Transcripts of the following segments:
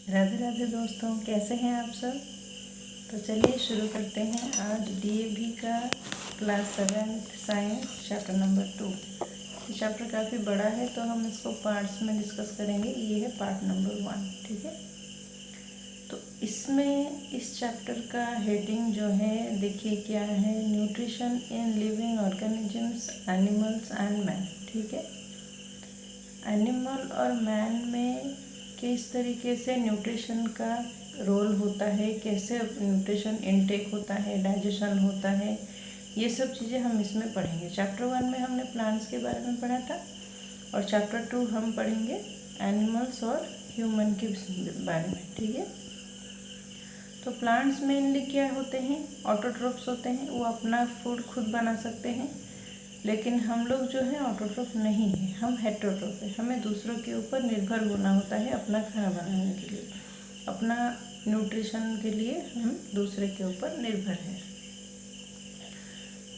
राधे राधे दोस्तों, कैसे हैं आप सब। तो चलिए शुरू करते हैं आज डीएवी का क्लास 7 साइंस चैप्टर नंबर 2। ये चैप्टर काफ़ी बड़ा है तो हम इसको पार्ट्स में डिस्कस करेंगे। ये है पार्ट नंबर 1, ठीक है। तो इसमें इस चैप्टर का हेडिंग जो है देखिए क्या है, nutrition in living organisms, animals and man, ठीक है। एनिमल और मैन में किस तरीके से न्यूट्रिशन का रोल होता है, कैसे न्यूट्रिशन इनटेक होता है, डाइजेशन होता है, ये सब चीज़ें हम इसमें पढ़ेंगे। चैप्टर 1 में हमने प्लांट्स के बारे में पढ़ा था और चैप्टर 2 हम पढ़ेंगे एनिमल्स और ह्यूमन के बारे में, ठीक है। तो प्लांट्स मेनली क्या होते हैं, ऑटोट्रोफ्स होते हैं, वो अपना फूड खुद बना सकते हैं। लेकिन हम लोग जो है ऑटोट्रोफ नहीं है, हम हेटेरोट्रोफ है। हमें दूसरों के ऊपर निर्भर होना होता है अपना खाना बनाने के लिए, अपना न्यूट्रिशन के लिए हम दूसरे के ऊपर निर्भर हैं।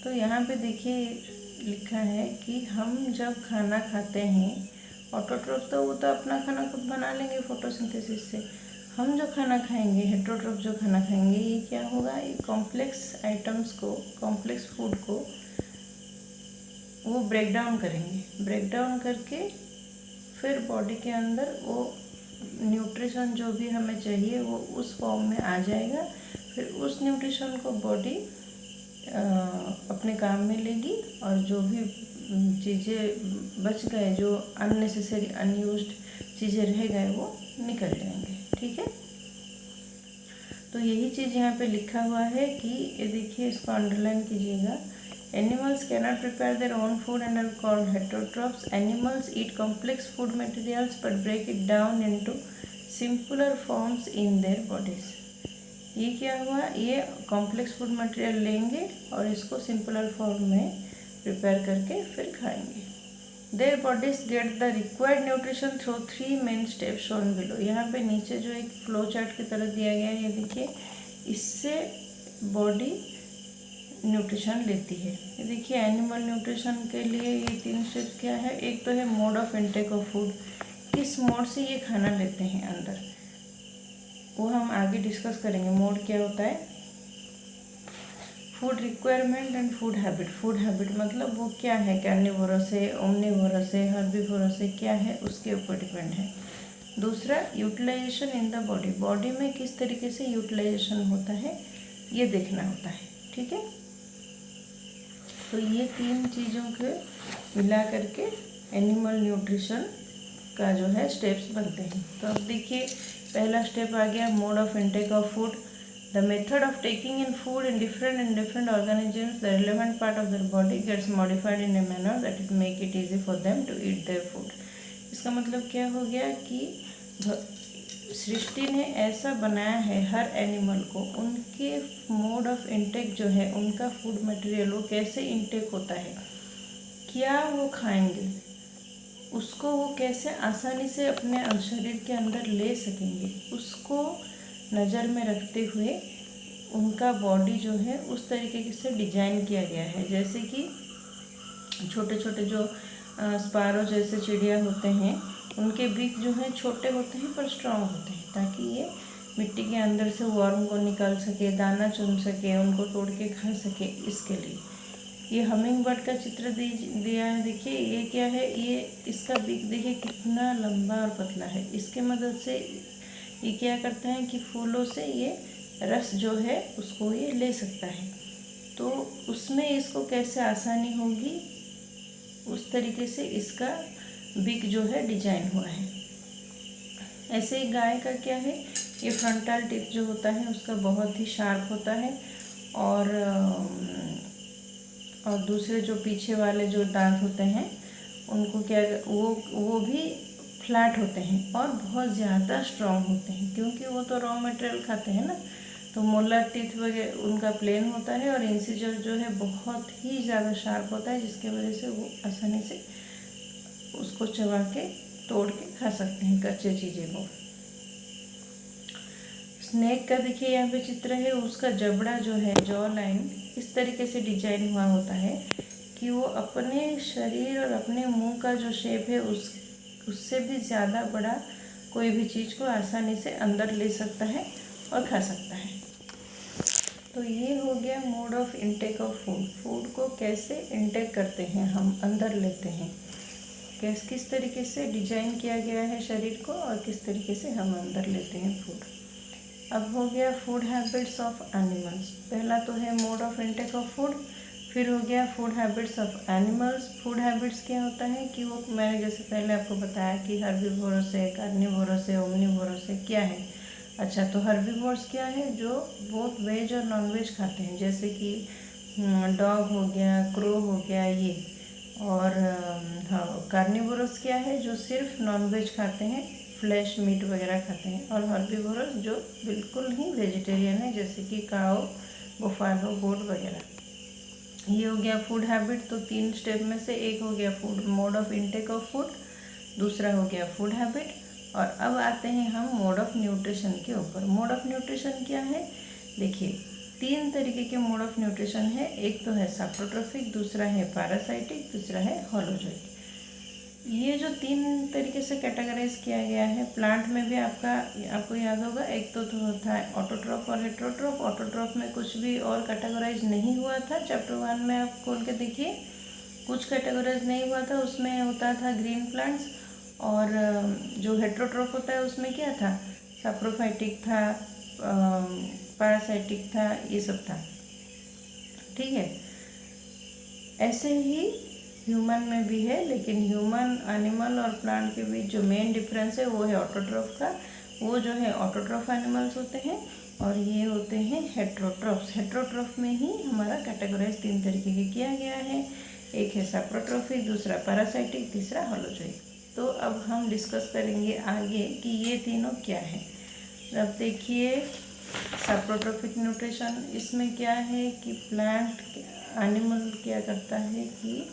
तो यहाँ पे देखिए लिखा है कि हम जब खाना खाते हैं, ऑटोट्रोफ तो वो तो अपना खाना खुद बना लेंगे फोटोसिंथेसिस से। हम जो खाना खाएंगे, हेटेरोट्रोफ जो खाना खाएंगे, ये क्या होगा, ये कॉम्प्लेक्स आइटम्स को, कॉम्प्लेक्स फूड को वो ब्रेक डाउन करेंगे। ब्रेक डाउन करके फिर बॉडी के अंदर वो न्यूट्रिशन जो भी हमें चाहिए वो उस फॉर्म में आ जाएगा। फिर उस न्यूट्रिशन को बॉडी अपने काम में लेगी और जो भी चीज़ें बच गए, जो अननेसेसरी अनयूज्ड चीज़ें रह गए, वो निकल जाएंगे, ठीक है। तो यही चीज़ यहाँ पे लिखा हुआ है कि ये देखिए, इसको अंडरलाइन कीजिएगा। Animals cannot prepare their own food and are called heterotrophs. Animals eat complex food materials but break it down into simpler forms in their bodies. ये क्या हुआ, ये कॉम्प्लेक्स फूड मटेरियल लेंगे और इसको सिंपलर फॉर्म में prepare करके फिर खाएंगे। Their bodies get the required nutrition through 3 main steps shown below. यहाँ पे नीचे जो एक फ्लो चार्ट की तरह दिया गया है, ये देखिए, इससे बॉडी न्यूट्रिशन लेती है। ये देखिए, एनिमल न्यूट्रिशन के लिए ये 3 स्टेप्स क्या है। एक तो है mode of intake of food, किस मोड से ये खाना लेते हैं अंदर, वो हम आगे डिस्कस करेंगे। मोड क्या होता है, food requirement and food habit. Food habit मतलब वो क्या है, कार्निवोरस है, ओमनिवोरस है, हर्बीवोरस है, क्या है, उसके ऊपर डिपेंड है। दूसरा, utilisation in the body, body में किस तरीके से यूटिलाइजेशन होता है ये देखना होता है, ठीक है। तो ये 3 चीज़ों के मिला करके एनिमल न्यूट्रिशन का जो है स्टेप्स बनते हैं। तो अब देखिए, पहला स्टेप आ गया, mode of intake of food. The method of taking in food in different organisms, the relevant part of their body gets modified in a manner that it make it easy for them to eat their food. इसका मतलब क्या हो गया कि सृष्टि ने ऐसा बनाया है हर एनिमल को, उनके मोड ऑफ इनटेक जो है, उनका फूड मटेरियल वो कैसे इनटेक होता है, क्या वो खाएंगे, उसको वो कैसे आसानी से अपने शरीर के अंदर ले सकेंगे, उसको नज़र में रखते हुए उनका बॉडी जो है उस तरीके से डिजाइन किया गया है। जैसे कि छोटे छोटे जो स्पारो जैसे चिड़िया होते हैं, उनके बीक जो है छोटे होते हैं पर स्ट्रांग होते हैं, ताकि ये मिट्टी के अंदर से वर्म को निकाल सके, दाना चुन सके, उनको तोड़ के खा सके, इसके लिए। ये हमिंग बर्ड का चित्र दिया है, देखिए ये क्या है, ये इसका बीक देखिए कितना लंबा और पतला है। इसके मदद से ये क्या करता है कि फूलों से ये रस जो है उसको ये ले सकता है। तो उसमें इसको कैसे आसानी होगी, उस तरीके से इसका बिग जो है डिजाइन हुआ है। ऐसे ही गाय का क्या है, ये फ्रंटल टिप जो होता है उसका बहुत ही शार्प होता है, और दूसरे जो पीछे वाले जो दांत होते हैं उनको क्या, वो भी फ्लैट होते हैं और बहुत ज़्यादा स्ट्रॉन्ग होते हैं, क्योंकि वो तो रॉ मटेरियल खाते हैं ना। तो मोलर टीथ वगैरह उनका प्लेन होता है और इंसिजर जो है बहुत ही ज़्यादा शार्प होता है, जिसके वजह से वो आसानी से उसको चबा के तोड़ के खा सकते हैं कच्चे चीज़ें को। स्नेक का देखिए यहाँ पे चित्र है, उसका जबड़ा जो है, जॉ लाइन इस तरीके से डिजाइन हुआ होता है कि वो अपने शरीर और अपने मुंह का जो शेप है उससे भी ज़्यादा बड़ा कोई भी चीज़ को आसानी से अंदर ले सकता है और खा सकता है। तो ये हो गया mode of intake of food. Food को कैसे इनटेक करते हैं, हम अंदर लेते हैं, किस तरीके से डिजाइन किया गया है शरीर को और किस तरीके से हम अंदर लेते हैं फूड। अब हो गया फूड हैबिट्स ऑफ एनिमल्स। पहला तो है mode of intake of food, फिर हो गया food habits of animals. Food habits क्या होता है कि वो मैंने जैसे पहले आपको बताया कि हर्बीवोरस है, कार्निवोरस है, ओमनीवोरस है, क्या है। अच्छा, तो हर्बीवोर्स क्या है, जो बोथ वेज और नॉन वेज खाते हैं, जैसे कि डॉग हो गया, क्रो हो गया ये। और हाँ, कार्निवोरस क्या है, जो सिर्फ नॉन वेज खाते हैं, फ्लैश मीट वगैरह खाते हैं। और हर्बीवोरस जो बिल्कुल ही वेजिटेरियन है, जैसे कि काओ, बुफालो, गोट वगैरह। ये हो गया फूड हैबिट। तो 3 स्टेप में से एक हो गया food mode of intake of food, दूसरा हो गया फूड हैबिट, और अब आते हैं हम मोड ऑफ न्यूट्रिशन के ऊपर। मोड ऑफ न्यूट्रिशन क्या है, देखिए 3 तरीके के मोड ऑफ न्यूट्रिशन है। एक तो है सैप्रोट्रोफिक, दूसरा है पैरासाइटिक, तीसरा है होलोजोइक। ये जो 3 तरीके से कैटेगराइज किया गया है, प्लांट में भी आपको याद होगा, एक तो था ऑटोट्रॉफ और हेट्रोट्रॉफ। ऑटोट्रॉफ में कुछ भी और कैटेगराइज नहीं हुआ था, चैप्टर 1 में आप खोल के देखिए, कुछ कैटेगराइज नहीं हुआ था, उसमें होता था ग्रीन प्लांट्स। और जो हेट्रोट्रॉफ होता है उसमें क्या था, सैप्रोफाइटिक था, पैरासाइटिक था, ये सब था, ठीक है। ऐसे ही ह्यूमन में भी है, लेकिन ह्यूमन, एनिमल और प्लांट के बीच जो मेन डिफरेंस है वो है ऑटोट्रॉफ का। वो जो है ऑटोट्रॉफ एनिमल्स होते हैं और ये होते हैं हेट्रोट्रॉफ्स। हेट्रोट्रॉफ में ही हमारा कैटेगराइज 3 तरीके के किया गया है, एक है सैप्रोट्रोफिक, दूसरा पैरासाइटिक, तीसरा होलोजोइक। तो अब हम डिस्कस करेंगे आगे कि ये तीनों क्या है। अब देखिए सैप्रोट्रोफिक न्यूट्रिशन, इसमें क्या है कि प्लांट, एनिमल क्या करता है कि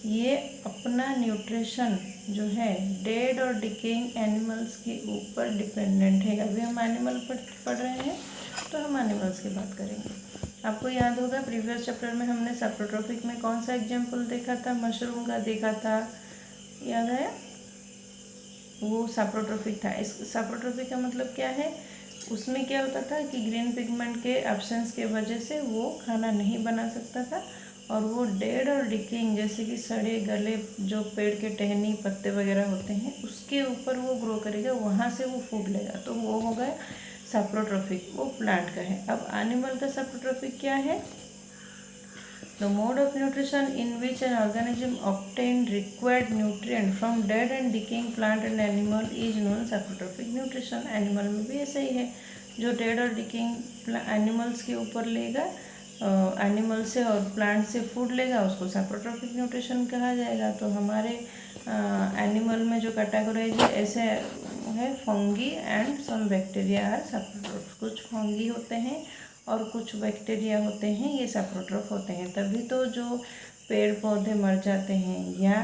ये अपना न्यूट्रिशन जो है डेड और डिकेइंग एनिमल्स के ऊपर डिपेंडेंट है। अभी हम एनिमल पढ़ रहे हैं, तो हम एनिमल्स की बात करेंगे। आपको याद होगा प्रीवियस चैप्टर में हमने सैप्रोट्रोफिक में कौन सा एग्जाम्पल देखा था, मशरूम का देखा था, याद है, वो सैप्रोट्रोफिक था। इस सैप्रोट्रोफिक का मतलब क्या है, उसमें क्या होता था कि ग्रीन पिगमेंट के एब्सेंस के वजह से वो खाना नहीं बना सकता था, और वो डेड और डिकेइंग, जैसे कि सड़े गले जो पेड़ के टहनी पत्ते वगैरह होते हैं, उसके ऊपर वो ग्रो करेगा, वहाँ से वो फूड लेगा, तो वो हो गया सैप्रोट्रोफिक, वो प्लांट का है। अब एनिमल का सैप्रोट्रोफिक क्या है, The mode of nutrition in which an organism obtained required nutrient from dead and decaying plant and animal is known as saprotrophic nutrition. Animal में भी ऐसा ही है, जो dead और decaying animals के ऊपर लेगा, एनिमल से और प्लांट से फूड लेगा, उसको सैप्रोट्रोफिक न्यूट्रिशन कहा जाएगा। तो हमारे एनिमल में जो कैटेगराइज है ऐसे है, fungi and some bacteria are saprotroph. कुछ फंगी होते हैं और कुछ बैक्टीरिया होते हैं, ये सैप्रोट्रोफ होते हैं। तभी तो जो पेड़ पौधे मर जाते हैं या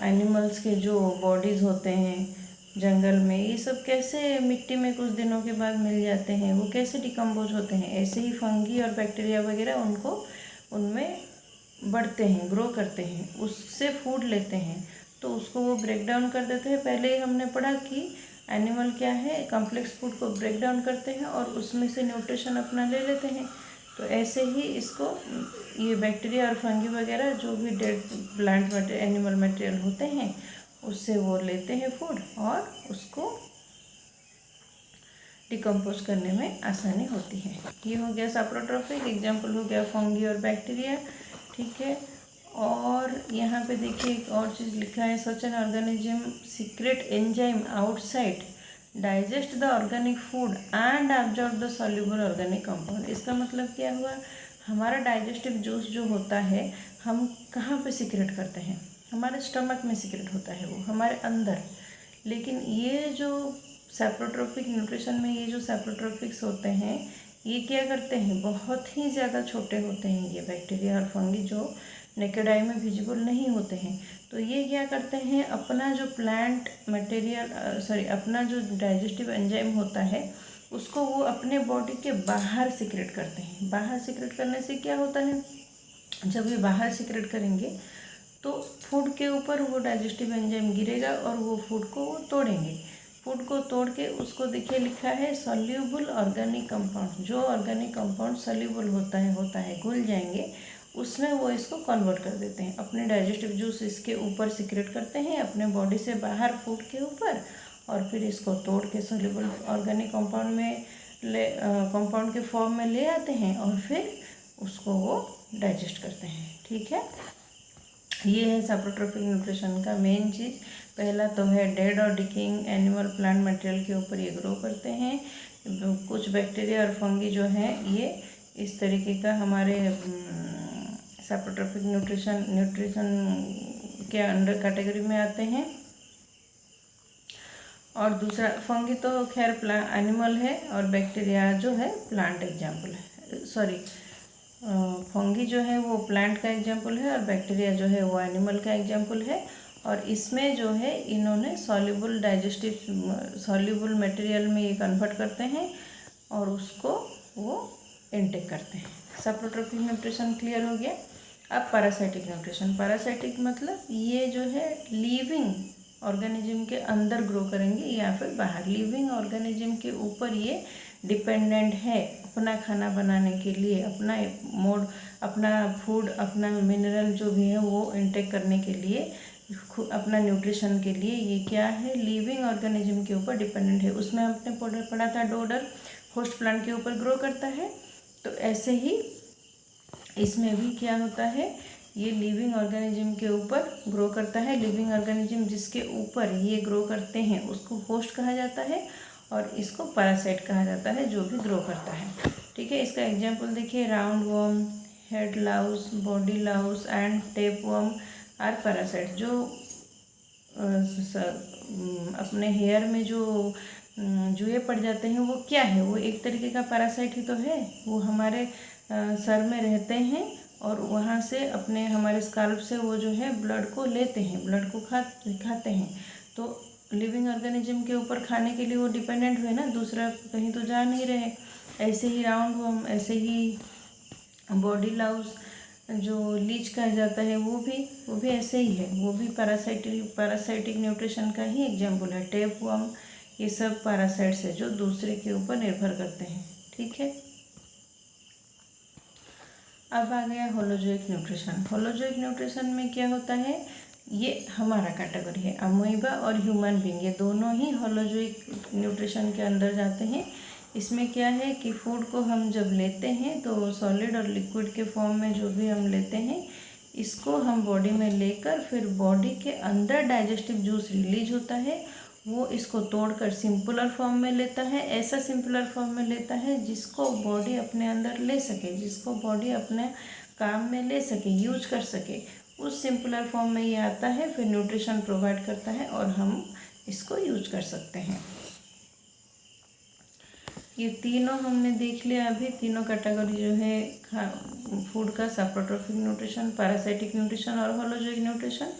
एनिमल्स के जो बॉडीज़ होते हैं जंगल में, ये सब कैसे मिट्टी में कुछ दिनों के बाद मिल जाते हैं, वो कैसे डिकम्पोज होते हैं, ऐसे ही फंगी और बैक्टीरिया वगैरह उनमें बढ़ते हैं, ग्रो करते हैं, उससे फूड लेते हैं, तो उसको वो ब्रेक डाउन कर देते हैं। पहले ही हमने पढ़ा कि एनिमल क्या है, कॉम्प्लेक्स फूड को ब्रेक डाउन करते हैं और उसमें से न्यूट्रिशन अपना ले लेते हैं। तो ऐसे ही इसको ये बैक्टीरिया और फंगी वगैरह जो भी डेड प्लांट एनिमल मटेरियल होते हैं, उससे वो लेते हैं फूड और उसको डिकम्पोज करने में आसानी होती है। ये हो गया सैप्रोट्रोफिक, एग्जाम्पल हो गया फंगी और बैक्टीरिया, ठीक है। और यहाँ पे देखिए एक और चीज़ लिखा है, such an organism secret enzyme outside digest the organic food and absorb the soluble organic compound. इसका मतलब क्या हुआ, हमारा डाइजेस्टिव जूस जो होता है हम कहाँ पे सीक्रेट करते हैं, हमारे स्टमक में सीक्रेट होता है, वो हमारे अंदर। लेकिन ये जो सैप्रोट्रोफिक न्यूट्रिशन में ये जो सैप्रोट्रोफिक्स होते हैं, ये क्या करते हैं, बहुत ही ज़्यादा छोटे होते हैं ये बैक्टीरिया और फंगी, जो नेकेड आई में विजिबल नहीं होते हैं। तो ये क्या करते हैं, अपना जो प्लांट मटेरियल अपना जो डाइजेस्टिव एंजाइम होता है उसको वो अपने बॉडी के बाहर सीक्रेट करते हैं। बाहर सीक्रेट करने से क्या होता है, जब ये बाहर सीक्रेट करेंगे तो फूड के ऊपर वो डाइजेस्टिव एंजाइम गिरेगा और वो फूड को वो तोड़ेंगे। फूड को तोड़ के उसको देखिए लिखा है सॉल्यूबल ऑर्गेनिक कंपाउंड। जो ऑर्गेनिक कंपाउंड सॉल्यूबल होता है घुल जाएंगे, उसमें वो इसको कन्वर्ट कर देते हैं। अपने डाइजेस्टिव जूस इसके ऊपर सिक्रेट करते हैं अपने बॉडी से बाहर फूड के ऊपर, और फिर इसको तोड़ के सॉल्यूबल ऑर्गेनिक कंपाउंड के फॉर्म में ले आते हैं और फिर उसको वो डाइजेस्ट करते हैं। ठीक है, ये है सैप्रोट्रोपिक न्यूट्रिशन का मेन चीज़। पहला तो है डेड और डिकेइंग एनिमल प्लांट मटेरियल के ऊपर ये ग्रो करते हैं। कुछ बैक्टीरिया और फंगी जो हैं ये इस तरीके का हमारे सैप्रोट्रोपिक न्यूट्रिशन के अंडर कैटेगरी में आते हैं। और दूसरा फंगी तो खैर एनिमल है, और बैक्टीरिया जो है प्लांट एग्जाम्पल है, सॉरी फंगी जो है वो प्लांट का एग्जाम्पल है और बैक्टीरिया जो है वो एनिमल का एग्जाम्पल है। और इसमें जो है इन्होंने सॉल्युबल मटेरियल में ये कन्वर्ट करते हैं और उसको वो इनटेक करते हैं। सैप्रोट्रोपिक न्यूट्रिशन क्लियर हो गया। अब पैरासाइटिक न्यूट्रिशन। पैरासाइटिक मतलब ये जो है लिविंग ऑर्गेनिज्म के अंदर ग्रो करेंगे या फिर बाहर। लिविंग ऑर्गेनिज्म के ऊपर ये डिपेंडेंट है अपना खाना बनाने के लिए, अपना फूड, अपना मिनरल जो भी है वो इनटेक करने के लिए, अपना न्यूट्रिशन के लिए ये क्या है, लिविंग ऑर्गेनिज्म के ऊपर डिपेंडेंट है। उसमें हमने पढ़ा था डोडर होस्ट प्लांट के ऊपर ग्रो करता है, तो ऐसे ही इसमें भी क्या होता है, ये लिविंग ऑर्गेनिज्म के ऊपर ग्रो करता है। लिविंग ऑर्गेनिज्म जिसके ऊपर ये ग्रो करते हैं उसको होस्ट कहा जाता है और इसको पैरासाइट कहा जाता है जो भी ग्रो करता है। ठीक है, इसका एग्जांपल देखिए, round worm, head louse, body louse and tape worm are parasite. जो अपने हेयर में जो जुए पड़ जाते हैं वो क्या है, वो एक तरीके का पैरासाइट ही तो है। वो हमारे सर में रहते हैं और वहाँ से हमारे स्काल्प से वो जो है ब्लड को लेते हैं, ब्लड को खाते हैं। तो लिविंग ऑर्गेनिज्म के ऊपर खाने के लिए वो डिपेंडेंट हुए ना, दूसरा कहीं तो जा नहीं रहे। ऐसे ही राउंड वर्म, ऐसे ही बॉडी लाउस जो लीच कहा जाता है वो भी ऐसे ही है, वो भी पैरासाइटिक न्यूट्रिशन का ही एग्जाम्पल है। टेप वर्म, ये सब पैरासाइट्स है जो दूसरे के ऊपर निर्भर करते हैं। ठीक है, अब आ गया होलोजोइक न्यूट्रिशन। होलोजोइक न्यूट्रिशन में क्या होता है, ये हमारा कैटेगरी है। अमोइबा और ह्यूमन बीइंग ये दोनों ही होलोजोइक न्यूट्रिशन के अंदर जाते हैं। इसमें क्या है कि फूड को हम जब लेते हैं तो सॉलिड और लिक्विड के फॉर्म में जो भी हम लेते हैं, इसको हम बॉडी में लेकर फिर बॉडी के अंदर डाइजेस्टिव जूस रिलीज होता है, वो इसको तोड़कर सिंपलर फॉर्म में लेता है। ऐसा सिंपलर फॉर्म में लेता है जिसको बॉडी अपने अंदर ले सके, जिसको बॉडी अपने काम में ले सके, यूज कर सके, उस सिंपलर फॉर्म में ये आता है, फिर न्यूट्रिशन प्रोवाइड करता है और हम इसको यूज कर सकते हैं। ये तीनों हमने देख लिया अभी, तीनों कैटेगरी जो है फूड का, सैप्रोट्रोपिक न्यूट्रिशन, पैरासाइटिक न्यूट्रिशन और होलोजोइक न्यूट्रिशन।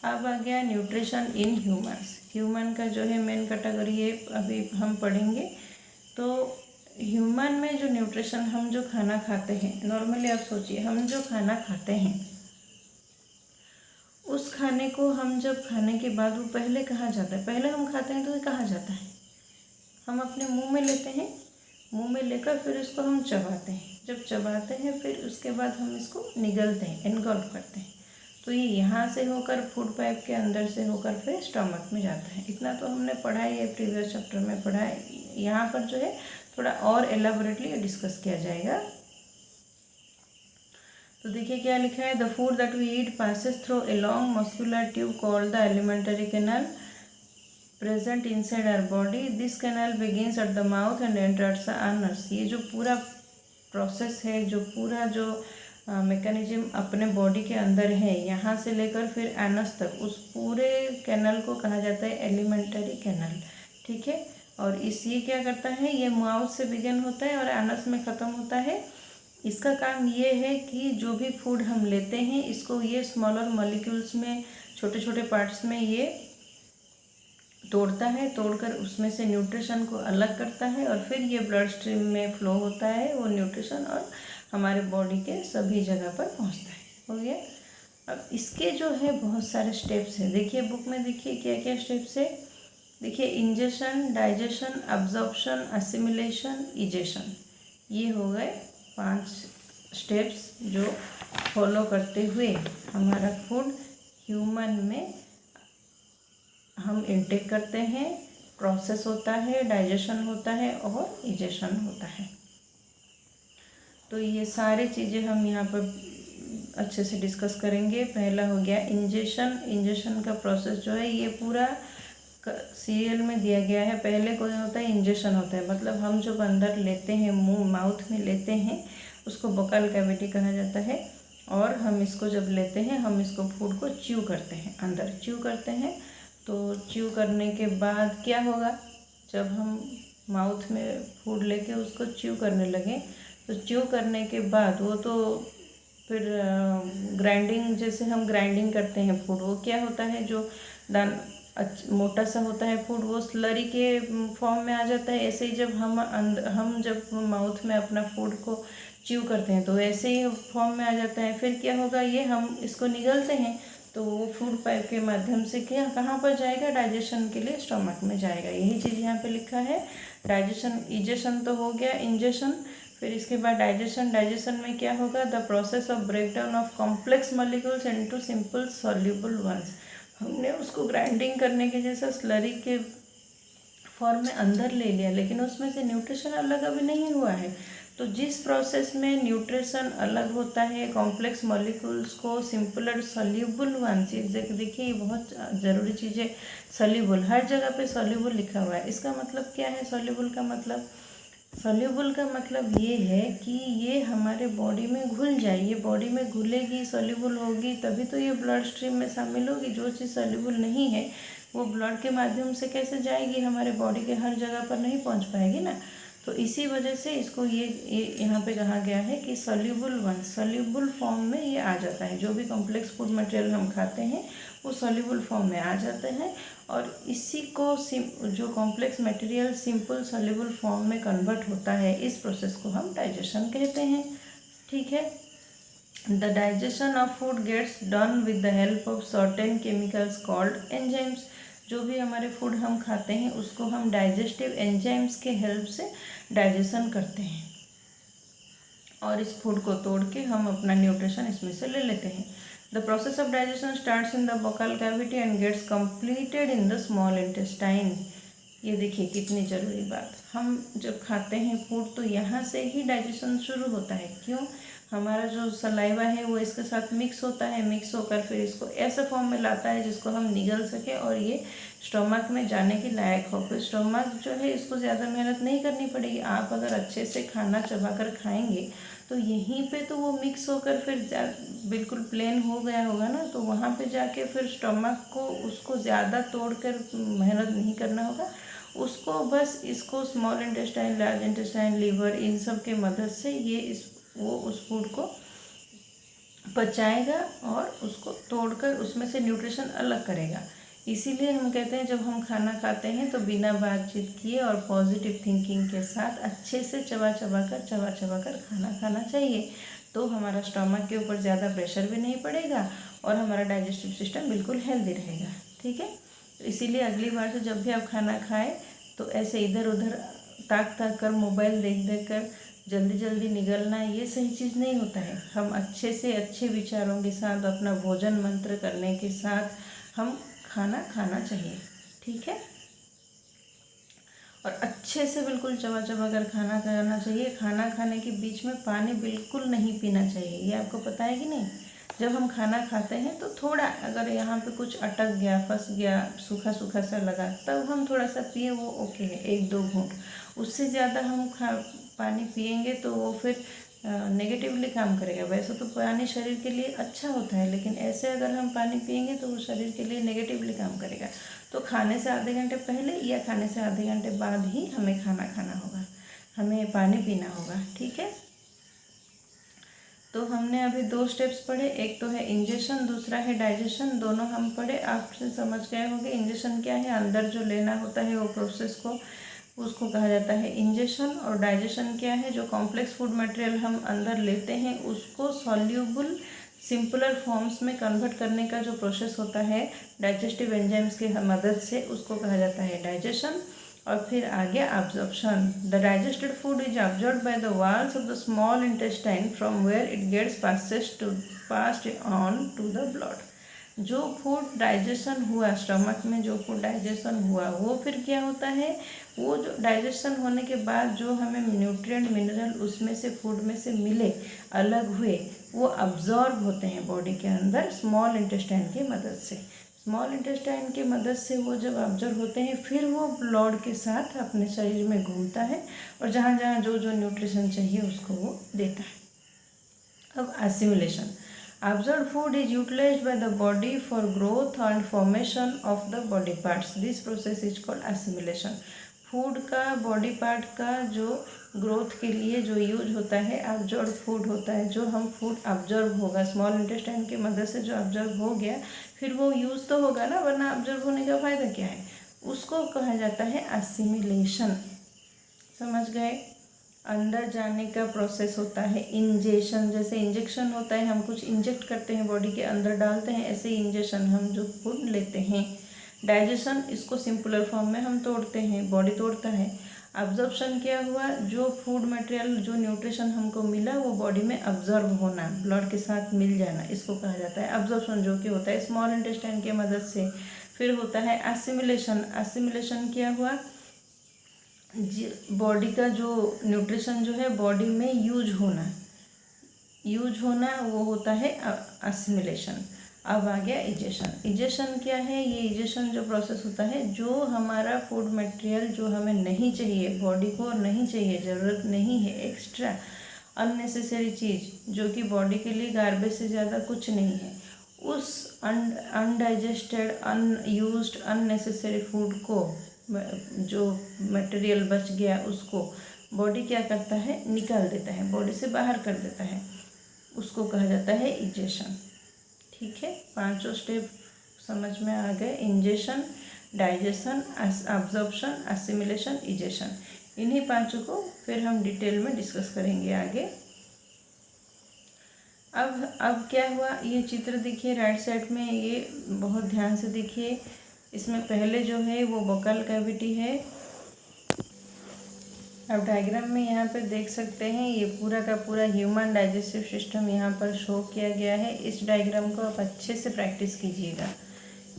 अब आ गया न्यूट्रिशन इन ह्यूमन्स। ह्यूमन का जो है मेन कैटेगरी है अभी हम पढ़ेंगे। तो ह्यूमन में जो न्यूट्रिशन, हम जो खाना खाते हैं, नॉर्मली आप सोचिए हम जो खाना खाते हैं उस खाने को हम जब खाने के बाद वो पहले कहाँ जाता है, पहले हम खाते हैं तो ये कहाँ जाता है, हम अपने मुंह में लेते हैं, मुंह में लेकर फिर इसको हम चबाते हैं। जब चबाते हैं फिर उसके बाद हम इसको निगलते हैं, एनगल्फ करते हैं। तो ये यहाँ से होकर फूड पाइप के अंदर से होकर फिर स्टमक में जाता है। इतना तो हमने पढ़ा है, प्रीवियस चैप्टर में पढ़ा है। यहाँ पर जो है थोड़ा और एलाबोरेटली डिस्कस किया जाएगा। तो देखिए क्या लिखा है, the food that we eat passes through a long muscular tube called the alimentary canal present inside our body. This canal begins at the mouth and enters the anus. ये जो पूरा प्रोसेस है, जो पूरा जो मैकेनिज्म अपने body के अंदर है, यहाँ से लेकर फिर एनस तक, उस पूरे कैनल को कहा जाता है एलिमेंटरी कैनल। ठीक है, और ये क्या करता है, ये माउथ से बिगिन होता है और एनस में ख़त्म होता है। इसका काम ये है कि जो भी फूड हम लेते हैं इसको ये स्मॉलर मॉलिक्यूल्स में, छोटे छोटे पार्ट्स में ये तोड़ता है, तोड़कर उसमें से न्यूट्रिशन को अलग करता है और फिर ये ब्लड स्ट्रीम में फ्लो होता है वो न्यूट्रिशन, और हमारे बॉडी के सभी जगह पर पहुंचता है। हो गया। अब इसके जो है बहुत सारे स्टेप्स हैं। देखिए बुक में, देखिए क्या क्या स्टेप्स है। देखिए ingestion, digestion, absorption, assimilation, egestion, ये हो गए 5 स्टेप्स जो फॉलो करते हुए हमारा फूड ह्यूमन में हम इनटेक करते हैं, प्रोसेस होता है, डाइजेशन होता है और इजेशन होता है। तो ये सारी चीज़ें हम यहाँ पर अच्छे से डिस्कस करेंगे। पहला हो गया इंजेशन। इंजेशन का प्रोसेस जो है ये पूरा सीरियल में दिया गया है। पहले कोई होता है इंजेशन होता है, मतलब हम जब अंदर लेते हैं, मुंह माउथ में लेते हैं, उसको बकाल कैविटी कहा जाता है। और हम इसको जब लेते हैं, हम इसको फूड को च्यू करते हैं, अंदर च्यू करते हैं। तो च्यू करने के बाद क्या होगा, जब हम माउथ में फूड लेके उसको च्यू करने लगे, तो च्यू करने के बाद वो तो फिर ग्राइंडिंग, जैसे हम ग्राइंडिंग करते हैं फूड, वो क्या होता है, जो मोटा सा होता है फूड, वो स्लरी के फॉर्म में आ जाता है। ऐसे ही जब हम जब माउथ में अपना फूड को च्यू करते हैं तो ऐसे ही फॉर्म में आ जाता है। फिर क्या होगा, ये हम इसको निगलते हैं तो वो फूड पाइप के माध्यम से क्या कहाँ पर जाएगा, डाइजेशन के लिए स्टमक में जाएगा। यही चीज़ यहाँ पे लिखा है। डाइजेशन, इजेशन तो हो गया, इंजेशन। फिर इसके बाद डाइजेशन। डाइजेशन में क्या होगा, the process of breakdown of complex molecules into simple soluble ones. हमने उसको ग्राइंडिंग करने के जैसा स्लरी के फॉर्म में अंदर ले लिया, लेकिन उसमें से न्यूट्रिशन अलग अभी नहीं हुआ है। तो जिस प्रोसेस में न्यूट्रिशन अलग होता है, कॉम्प्लेक्स मॉलिक्यूल्स को सिंपलर सॉल्यूबल वंस, देखिए ये बहुत ज़रूरी चीज़ है। सॉल्यूबल, हर जगह पे सॉल्यूबल लिखा हुआ है। इसका मतलब क्या है, सॉल्यूबल का मतलब, सॉल्यूबल का मतलब ये है कि ये हमारे बॉडी में घुल जाए। ये बॉडी में घुलेगी, सॉल्यूबल होगी, तभी तो ये ब्लड स्ट्रीम में शामिल होगी। जो चीज़ सॉल्यूबल नहीं है वो ब्लड के माध्यम से कैसे जाएगी, हमारे बॉडी के हर जगह पर नहीं पहुंच पाएगी ना। तो इसी वजह से इसको ये यहाँ पे कहा गया है कि सॉल्यूबल वन, सॉल्यूबल फॉर्म में ये आ जाता है। जो भी कॉम्प्लेक्स फूड मटेरियल हम खाते हैं वो सॉल्यूबल फॉर्म में आ जाते हैं, और इसी को जो complex material simple soluble form में कन्वर्ट होता है, इस प्रोसेस को हम डाइजेशन कहते हैं। ठीक है। The digestion of food gets done with the help of certain chemicals called enzymes. जो भी हमारे फूड हम खाते हैं उसको हम डाइजेस्टिव एंजाइम्स के हेल्प से डाइजेशन करते हैं, और इस फूड को तोड़ के हम अपना न्यूट्रिशन इसमें से ले लेते हैं। The process of digestion starts in the buccal cavity and gets completed in the small intestine. ये देखिए कितनी ज़रूरी बात, हम जब खाते हैं फूड तो यहाँ से ही डाइजेशन शुरू होता है। क्यों, हमारा जो सलाइवा है वो इसके साथ मिक्स होता है, मिक्स होकर फिर इसको ऐसे फॉर्म में लाता है जिसको हम निगल सके और ये स्टमक में जाने के लायक हो। फिर स्टमक जो है इसको ज़्यादा मेहनत नहीं करनी पड़ेगी। आप अगर अच्छे से खाना चबा कर खाएंगे तो यहीं पे तो वो मिक्स होकर फिर बिल्कुल प्लेन हो गया होगा ना, तो वहाँ पे जाके फिर स्टमक को उसको ज़्यादा तोड़कर मेहनत नहीं करना होगा। उसको बस इसको small intestine, large intestine, liver, इन सब के मदद से ये वो उस फूड को पचाएगा और उसको तोड़कर उसमें से न्यूट्रिशन अलग करेगा। इसीलिए हम कहते हैं जब हम खाना खाते हैं तो बिना बातचीत किए और पॉजिटिव थिंकिंग के साथ अच्छे से चबा चबा कर खाना खाना चाहिए। तो हमारा स्टमक के ऊपर ज़्यादा प्रेशर भी नहीं पड़ेगा और हमारा डाइजेस्टिव सिस्टम बिल्कुल हेल्दी रहेगा। ठीक है। तो इसीलिए अगली बार से जब भी आप खाना खाएं तो ऐसे इधर उधर ताक कर, मोबाइल देख देख कर जल्दी जल्दी निगलना, ये सही चीज़ नहीं होता है। हम अच्छे से अच्छे विचारों के साथ अपना भोजन मंत्र करने के साथ हम खाना खाना चाहिए। ठीक है। और अच्छे से बिल्कुल चबा चबा कर खाना खाना चाहिए। खाना खाने के बीच में पानी बिल्कुल नहीं पीना चाहिए, ये आपको पता है कि नहीं। जब हम खाना खाते हैं तो थोड़ा अगर यहाँ पे कुछ अटक गया, फंस गया, सूखा सूखा सा लगा, तब हम थोड़ा सा पिए, वो ओके है, 1-2 घूंट। उससे ज़्यादा हम पानी पिएंगे तो वो फिर नेगेटिवली काम करेगा। वैसे तो पानी शरीर के लिए अच्छा होता है, लेकिन ऐसे अगर हम पानी पिएंगे तो वो शरीर के लिए नेगेटिवली काम करेगा। तो खाने से आधे घंटे पहले या खाने से आधे घंटे बाद ही हमें खाना खाना होगा, हमें पानी पीना होगा। ठीक है। तो हमने अभी 2 स्टेप्स पढ़े, एक तो है इंजेशन, दूसरा है डाइजेशन। दोनों हम पढ़े, आपसे समझ गए होंगे इंजेशन क्या है। अंदर जो लेना होता है वो प्रोसेस को, उसको कहा जाता है इंजेशन। और डाइजेशन क्या है, जो कॉम्प्लेक्स फूड मटेरियल हम अंदर लेते हैं उसको सॉल्यूबल सिंपलर फॉर्म्स में कन्वर्ट करने का जो प्रोसेस होता है डाइजेस्टिव एंजाइम्स की मदद से, उसको कहा जाता है डाइजेशन। और फिर आगे absorption. The digested food is absorbed by the walls of the small intestine from where it gets passed on to the blood. जो फूड डाइजेशन हुआ, स्टमक में जो फूड डाइजेशन हुआ, वो फिर क्या होता है, वो जो डाइजेशन होने के बाद जो हमें न्यूट्रिएंट मिनरल उसमें से फूड में से मिले, अलग हुए, वो अब्जॉर्ब होते हैं बॉडी के अंदर स्मॉल इंटेस्टाइन की मदद से। स्मॉल इंटेस्टाइन की मदद से वो जब ऑब्जर्व होते हैं, फिर वो ब्लड के साथ अपने शरीर में घूमता है और जहाँ जहाँ जो जो न्यूट्रिशन चाहिए उसको वो देता है। अब assimilation. Absorbed food is utilized by the body for growth and formation of the body parts. This process is called assimilation. Food का बॉडी पार्ट का जो ग्रोथ के लिए जो यूज होता है, अब्जॉर्ब फूड होता है। जो हम फूड अब्जॉर्ब होगा स्मॉल इंटेस्टाइन की मदद से, जो अब्जॉर्ब हो गया, फिर वो यूज तो होगा ना, वरना अब्जॉर्ब होने का फ़ायदा क्या है, उसको कहा जाता है एसिमिलेशन। समझ गए? अंदर जाने का प्रोसेस होता है इंजेशन। जैसे इंजेक्शन होता है, हम कुछ इंजेक्ट करते हैं बॉडी के अंदर डालते हैं, ऐसे इंजेशन हम जो फूड लेते हैं। डाइजेशन, इसको सिंपलर फॉर्म में हम तोड़ते हैं, बॉडी तोड़ता है। अब्जॉर्प्शन क्या हुआ, जो फूड मटेरियल, जो न्यूट्रिशन हमको मिला, वो बॉडी में अब्जॉर्ब होना, ब्लड के साथ मिल जाना, इसको कहा जाता है अब्जॉर्प्शन, जो कि होता है स्मॉल इंटेस्टाइन की मदद से। फिर होता है एसिमिलेशन। एसिमिलेशन क्या हुआ, बॉडी का जो न्यूट्रिशन जो है बॉडी में यूज होना, वो होता है एसिमिलेशन। अब आ गया इजेशन। इजेशन क्या है, ये इजेशन जो प्रोसेस होता है, जो हमारा फूड मटेरियल जो हमें नहीं चाहिए, बॉडी को नहीं चाहिए, ज़रूरत नहीं है, एक्स्ट्रा अननेसेसरी चीज़ जो कि बॉडी के लिए गार्बेज से ज़्यादा कुछ नहीं है, उस अनडाइजेस्टेड, अनयूज्ड, अननेसेसरी फूड को, जो मटेरियल बच गया, उसको बॉडी क्या करता है, निकाल देता है, बॉडी से बाहर कर देता है, उसको कहा जाता है इजेशन। ठीक है, पांचों स्टेप समझ में आ गए। Ingestion, digestion, absorption, assimilation, egestion. इन्हीं पांचों को फिर हम डिटेल में डिस्कस करेंगे आगे। अब क्या हुआ, ये चित्र देखिए राइट साइड में, ये बहुत ध्यान से देखिए। इसमें पहले जो है वो बकल कैविटी है। अब डायग्राम में यहाँ पे देख सकते हैं, ये पूरा का पूरा ह्यूमन डाइजेस्टिव सिस्टम यहाँ पर शो किया गया है। इस डायग्राम को आप अच्छे से प्रैक्टिस कीजिएगा।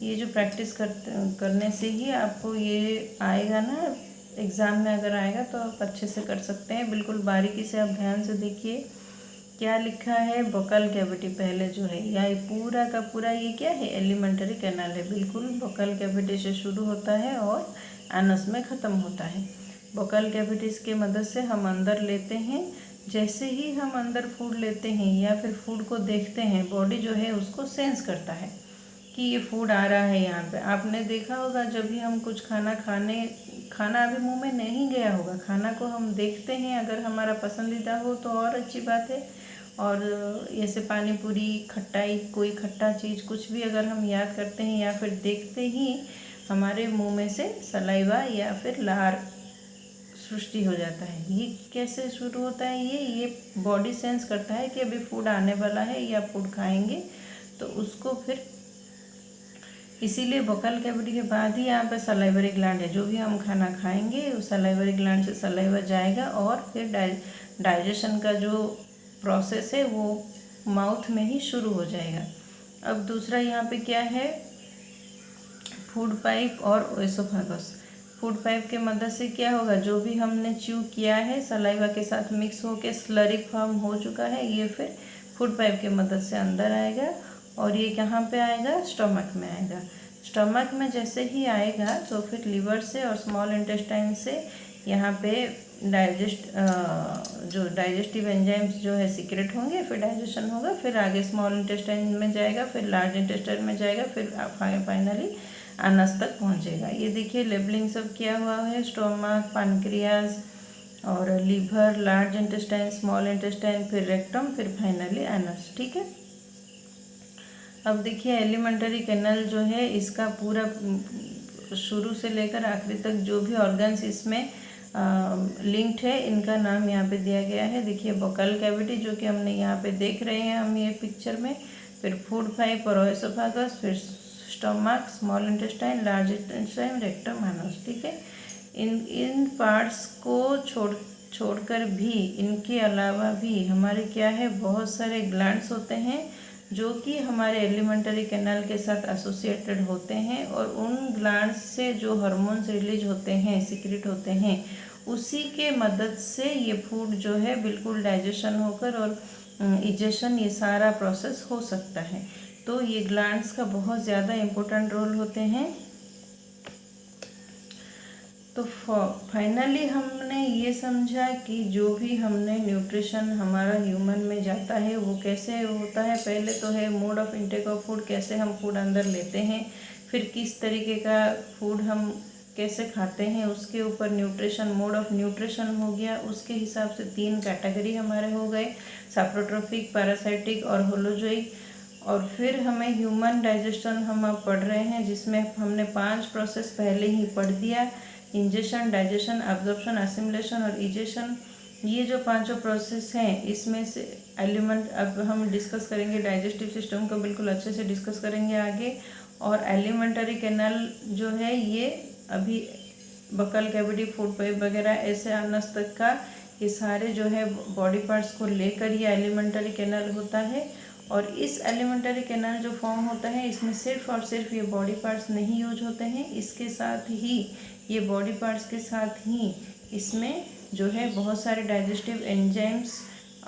ये जो प्रैक्टिस करने से ही आपको ये आएगा ना, एग्ज़ाम में अगर आएगा तो आप अच्छे से कर सकते हैं। बिल्कुल बारीकी से आप ध्यान से देखिए क्या लिखा है। बकल कैविटी पहले जो है, या ये पूरा का पूरा ये क्या है, एलिमेंट्री कैनाल है। बिल्कुल बकल कैविटी से शुरू होता है और एनस में ख़त्म होता है। बकल कैविटीज़ के मदद से हम अंदर लेते हैं। जैसे ही हम अंदर फूड लेते हैं या फिर फूड को देखते हैं, बॉडी जो है उसको सेंस करता है कि ये फूड आ रहा है यहाँ पे। आपने देखा होगा जब भी हम कुछ खाना अभी मुंह में नहीं गया होगा, खाना को हम देखते हैं, अगर हमारा पसंदीदा हो तो और अच्छी बात है। और जैसे पानी पूरी, खट्टाई, कोई खट्टा चीज़ कुछ भी अगर हम याद करते हैं या फिर देखते ही हमारे मुंह में से सलाइवा या फिर लार सृष्टि हो जाता है। ये कैसे शुरू होता है, ये बॉडी सेंस करता है कि अभी फूड आने वाला है या फूड खाएंगे, तो उसको फिर इसीलिए बकल कैविटी के बाद ही यहाँ पे सलाइवरी ग्लैंड है। जो भी हम खाना खाएंगे उस सलाइवरी ग्लैंड से सलाइवा जाएगा और फिर डाइजेशन का जो प्रोसेस है वो माउथ में ही शुरू हो जाएगा। अब दूसरा यहाँ पे क्या है, फूड पाइप और एसोफेगस। फूड पाइप के मदद से क्या होगा, जो भी हमने च्यू किया है सलाइवा के साथ मिक्स होकर स्लरी फॉर्म हो चुका है, ये फिर फूड पाइप के मदद से अंदर आएगा और ये कहाँ पे आएगा, स्टमक में आएगा। स्टमक में जैसे ही आएगा तो फिर लीवर से और स्मॉल इंटेस्टाइन से यहाँ पे जो डाइजेस्टिव एंजाइम्स जो है सीक्रेट होंगे, फिर डाइजेशन होगा, फिर आगे स्मॉल इंटेस्टाइन में जाएगा, फिर लार्ज इंटेस्टाइन में जाएगा, फिर फाइनली अनस तक पहुँचेगा। ये देखिए लेबलिंग सब किया हुआ है, स्टोमक, पैनक्रियाज और liver, large intestine, small intestine, फिर रेक्टम, फिर फाइनली अनस। ठीक है। अब देखिए एलिमेंट्री कैनल जो है, इसका पूरा शुरू से लेकर आखिरी तक जो भी ऑर्गन्स इसमें लिंक्ड है, इनका नाम यहाँ पे दिया गया है। देखिए बकल कैविटी जो कि हमने यहाँ पे देख रहे हैं हम ये पिक्चर में, फिर फूड पाइप और ओएसोफागस, फिर stomach, small intestine, large intestine, rectum, anus. ठीक है, इन पार्ट्स को छोड़कर भी, इनके अलावा भी हमारे क्या है, बहुत सारे ग्लैंड्स होते हैं जो कि हमारे एलिमेंटरी कैनाल के साथ एसोसिएटेड होते हैं, और उन ग्लैंड्स से जो हार्मोन्स रिलीज होते हैं, सीक्रेट होते हैं, उसी के मदद से ये फूड जो है बिल्कुल डाइजेशन होकर और इजेशन, ये सारा प्रोसेस हो सकता है। तो ये ग्लैंड्स का बहुत ज़्यादा इम्पोर्टेंट रोल होते हैं। तो फाइनली हमने ये समझा कि जो भी हमने न्यूट्रिशन हमारा ह्यूमन में जाता है वो कैसे होता है। पहले तो है mode of intake of food, कैसे हम फूड अंदर लेते हैं, फिर किस तरीके का फूड हम कैसे खाते हैं, उसके ऊपर न्यूट्रिशन, मोड ऑफ न्यूट्रिशन हो गया। उसके हिसाब से 3 कैटेगरी हमारे हो गए, सैप्रोट्रोफिक, पैरासाइटिक और होलोजोइक। और फिर हमें ह्यूमन डाइजेशन हम अब पढ़ रहे हैं, जिसमें हमने 5 प्रोसेस पहले ही पढ़ दिया, इंजेशन, डाइजेशन, एब्जॉर्प्शन, असिमिलेशन और इजेशन। ये जो 5 प्रोसेस हैं, इसमें से एलिमेंट अब हम डिस्कस करेंगे, डाइजेस्टिव सिस्टम को बिल्कुल अच्छे से डिस्कस करेंगे आगे। और एलिमेंटरी कैनाल जो है ये अभी बकल कैविटी, फूड पाइप वगैरह ऐसे अनस तक का ये सारे जो है बॉडी पार्ट्स को लेकर ये एलिमेंटरी कैनाल होता है। और इस एलिमेंटरी कैनाल जो फॉर्म होता है, इसमें सिर्फ और सिर्फ ये बॉडी पार्ट्स नहीं यूज होते हैं, इसके साथ ही ये बॉडी पार्ट्स के साथ ही इसमें जो है बहुत सारे डाइजेस्टिव एंजाइम्स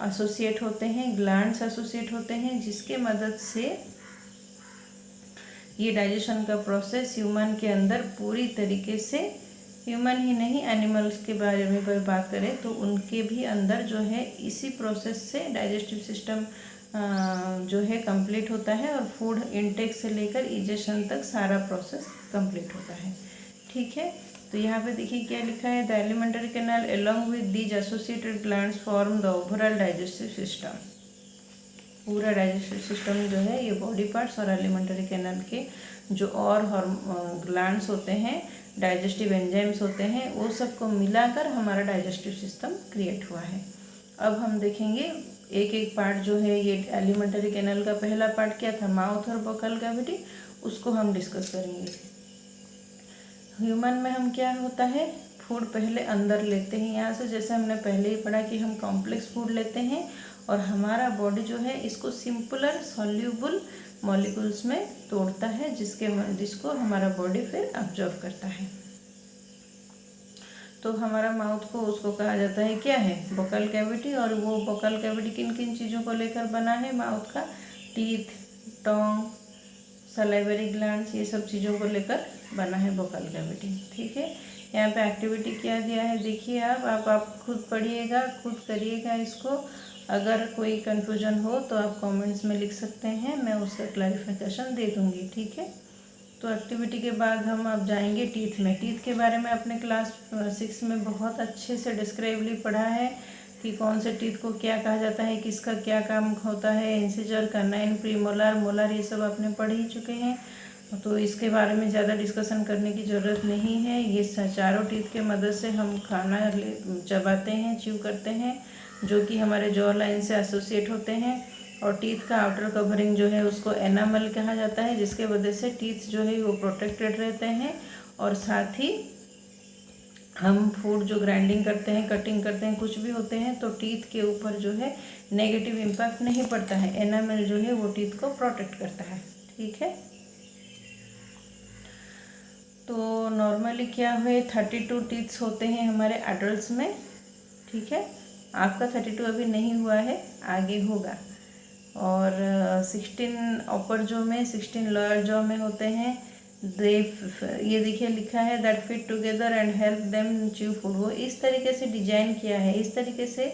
एसोसिएट होते हैं, ग्लैंड्स एसोसिएट होते हैं, जिसके मदद से ये डाइजेशन का प्रोसेस ह्यूमन के अंदर पूरी तरीके से, ह्यूमन ही नहीं एनिमल्स के बारे में अगर बात करें तो उनके भी अंदर जो है इसी प्रोसेस से डाइजेस्टिव सिस्टम जो है कंप्लीट होता है, और फूड इनटेक से लेकर इजेशन तक सारा प्रोसेस कंप्लीट होता है। ठीक है, तो यहाँ पे देखिए क्या लिखा है, the alimentary canal along with these associated glands form the overall digestive system. पूरा डाइजेस्टिव सिस्टम जो है ये बॉडी पार्ट्स और एलिमेंटरी कैनाल के जो और ग्लैंड्स होते हैं, डाइजेस्टिव एंजाइम्स होते हैं, वो सबको मिलाकर हमारा डाइजेस्टिव सिस्टम क्रिएट हुआ है। अब हम देखेंगे एक एक पार्ट जो है, ये एलिमेंटरी कैनाल का पहला पार्ट क्या था, माउथ और बकल कैविटी, उसको हम डिस्कस करेंगे। ह्यूमन में हम क्या होता है, फूड पहले अंदर लेते हैं यहाँ से, जैसे हमने पहले ही पढ़ा कि हम कॉम्प्लेक्स फूड लेते हैं, और हमारा बॉडी जो है इसको सिंपलर सॉल्यूबल मॉलिक्यूल्स में तोड़ता है, जिसको हमारा बॉडी फिर अब्जॉर्ब करता है। तो हमारा माउथ को उसको कहा जाता है क्या है, बकल कैविटी। और वो बकल कैविटी किन किन चीज़ों को लेकर बना है माउथ का, टीथ, टोंग, सलाइवरी ग्लैंड्स, ये सब चीज़ों को लेकर बना है बकल कैविटी। ठीक है, यहाँ पे एक्टिविटी क्या दिया है देखिए, आप खुद पढ़िएगा, खुद करिएगा इसको। अगर कोई कन्फ्यूजन हो तो आप कमेंट्स में लिख सकते हैं, मैं उसका क्लैरिफिकेशन दे दूँगी। ठीक है, तो एक्टिविटी के बाद हम अब जाएंगे टीथ में। टीथ के बारे में अपने क्लास 6 में बहुत अच्छे से डिस्क्राइबली पढ़ा है कि कौन से टीथ को क्या कहा जाता है, किसका क्या काम होता है, इंसिजर, कैनाइन, प्रीमोलर, मोलर, ये सब आपने पढ़ ही चुके हैं, तो इसके बारे में ज़्यादा डिस्कशन करने की ज़रूरत नहीं है। ये चारों टीथ के मदद से हम खाना चबाते हैं, च्यू करते हैं, जो कि हमारे जॉ लाइन से एसोसिएट होते हैं। और टीथ का आउटर कवरिंग जो है उसको एनामल कहा जाता है, जिसके वजह से टीथ जो है वो प्रोटेक्टेड रहते हैं। और साथ ही हम फूड जो ग्राइंडिंग करते हैं, कटिंग करते हैं, कुछ भी होते हैं, तो टीथ के ऊपर जो है नेगेटिव इम्पैक्ट नहीं पड़ता है, एनामल जो है वो टीथ को प्रोटेक्ट करता है। ठीक है, तो नॉर्मली क्या हुए 32 टीथ्स होते हैं हमारे एडल्ट्स में। ठीक है, आपका 32 अभी नहीं हुआ है, आगे होगा। और 16 अपर जॉ में, 16 लोअर जॉ में होते हैं। ये देखिए लिखा है that fit together and help them chew food. वो इस तरीके से डिजाइन किया है, इस तरीके से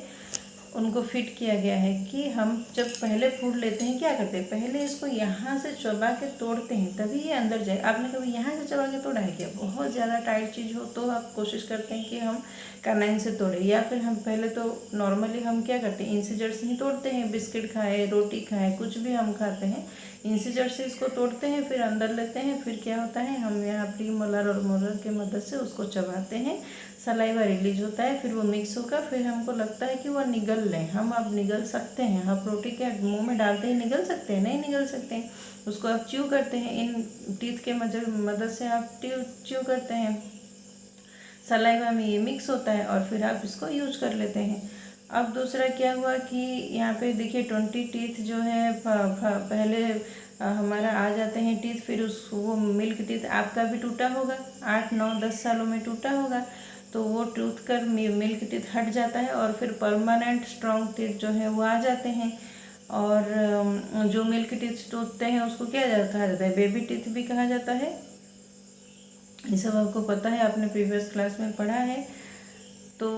उनको फिट किया गया है कि हम जब पहले फूड लेते हैं क्या करते हैं, पहले इसको यहाँ से चबा के तोड़ते हैं तभी ये अंदर जाए। आपने कभी यहाँ से चबा के तोड़ा है क्या? बहुत ज़्यादा टाइट चीज़ हो तो आप कोशिश करते हैं कि हम कैनाइन से तोड़ें, या फिर हम पहले तो नॉर्मली हम क्या करते हैं, इंसिजर से ही तोड़ते हैं। बिस्किट खाए, रोटी खाए, कुछ भी हम खाते हैं इंसिजर से इसको तोड़ते हैं, फिर अंदर लेते हैं, फिर क्या होता है, हम यहाँ प्री मोलर और मोलर के मदद से उसको चबाते हैं, सलाइवा रिलीज होता है, फिर वो मिक्स होगा, फिर हमको लगता है कि वो निगल लें। हम अब निगल सकते हैं, हम रोटी के मुंह में डालते ही निगल सकते हैं? नहीं निगल सकते हैं। उसको आप च्यू करते हैं, इन टीथ के मदद से आप च्यू करते हैं, सलाइवा में ये मिक्स होता है और फिर आप इसको यूज कर लेते हैं। अब दूसरा क्या हुआ कि यहाँ पे देखिए 20 टीथ जो है पहले हमारा आ जाते हैं टीथ, फिर वो मिल्क टीथ आपका भी टूटा होगा, 8 9 10 सालों में टूटा होगा, तो वो टूट कर मिल्क टीथ हट जाता है और फिर परमानेंट स्ट्रॉन्ग टीथ जो है वो आ जाते हैं। और जो मिल्क टीथ टूटते हैं उसको क्या कहा जाता है? बेबी टीथ भी कहा जाता है। ये सब आपको पता है, आपने प्रीवियस क्लास में पढ़ा है। तो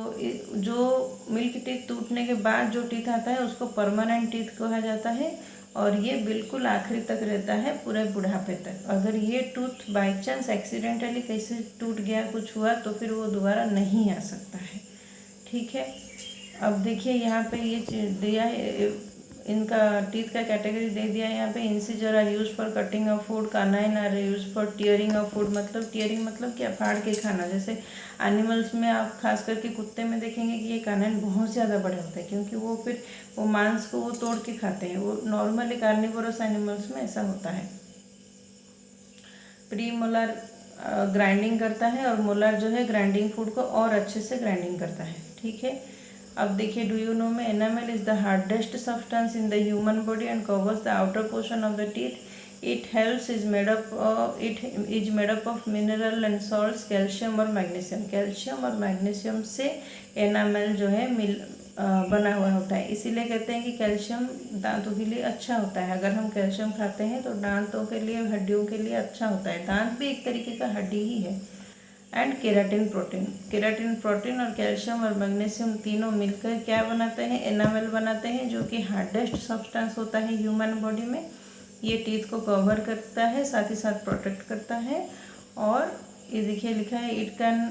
जो मिल्क टीथ टूटने के बाद जो टीथ आता है उसको परमानेंट टीथ कहा जाता है, और ये बिल्कुल आखिरी तक रहता है, पूरे बुढ़ापे तक। अगर ये टूथ बाई चांस एक्सीडेंटली कैसे टूट गया, कुछ हुआ, तो फिर वो दोबारा नहीं आ सकता है। ठीक है, अब देखिए यहाँ पे ये दिया है, इनका टीथ का कैटेगरी दे दिया है यहाँ पे। Incisor are use for cutting of food, canine are use for tearing of food. मतलब टीयरिंग मतलब क्या? फाड़ के खाना। जैसे एनिमल्स में आप खास करके कुत्ते में देखेंगे कि ये कानाइन बहुत ज़्यादा बड़े होते हैं, क्योंकि वो फिर वो मांस को वो तोड़ के खाते हैं। वो नॉर्मली कार्निवोरस एनिमल्स में ऐसा होता है। प्री मोलर ग्राइंडिंग करता है और मोलर जो है ग्राइंडिंग फूड को और अच्छे से ग्राइंडिंग करता है। ठीक है, अब देखिए, डू यू नो में enamel is the hardest substance in the human body and covers the outer portion of the teeth. It helps is made up of mineral and salts, calcium और magnesium. Calcium और magnesium से enamel जो है बना हुआ होता है। इसीलिए कहते हैं कि कैल्शियम दांतों के लिए अच्छा होता है। अगर हम कैल्शियम खाते हैं तो दांतों के लिए, हड्डियों के लिए अच्छा होता है। दांत भी एक तरीके का हड्डी ही है। एंड केराटिन प्रोटीन और कैल्शियम और मैग्नीशियम तीनों मिलकर क्या बनाते हैं? एनामेल बनाते हैं, जो कि हार्डेस्ट सब्सटेंस होता है ह्यूमन बॉडी में। ये टीथ को कवर करता है, साथ ही साथ प्रोटेक्ट करता है। और ये देखिए लिखा है, it can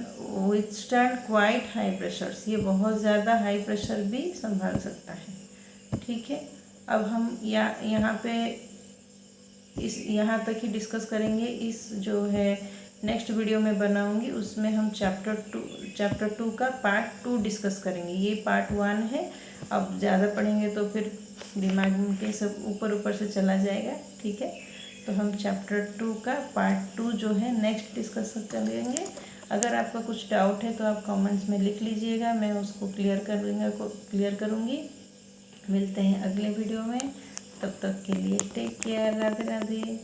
withstand quite high pressures. ये बहुत ज़्यादा हाई प्रेशर भी संभाल सकता है। ठीक है, अब हम यहाँ पे यहाँ तक ही डिस्कस करेंगे। इस जो है नेक्स्ट वीडियो में बनाऊंगी, उसमें हम चैप्टर 2 का पार्ट 2 डिस्कस करेंगे। ये पार्ट 1 है। अब ज़्यादा पढ़ेंगे तो फिर दिमाग में के सब ऊपर से चला जाएगा। ठीक है, तो हम चैप्टर 2 का पार्ट 2 जो है नेक्स्ट डिस्कस करेंगे। अगर आपका कुछ डाउट है तो आप कमेंट्स में लिख लीजिएगा, मैं उसको क्लियर करूँगी। मिलते हैं अगले वीडियो में, तब तक के लिए टेक केयर। राधे राधे।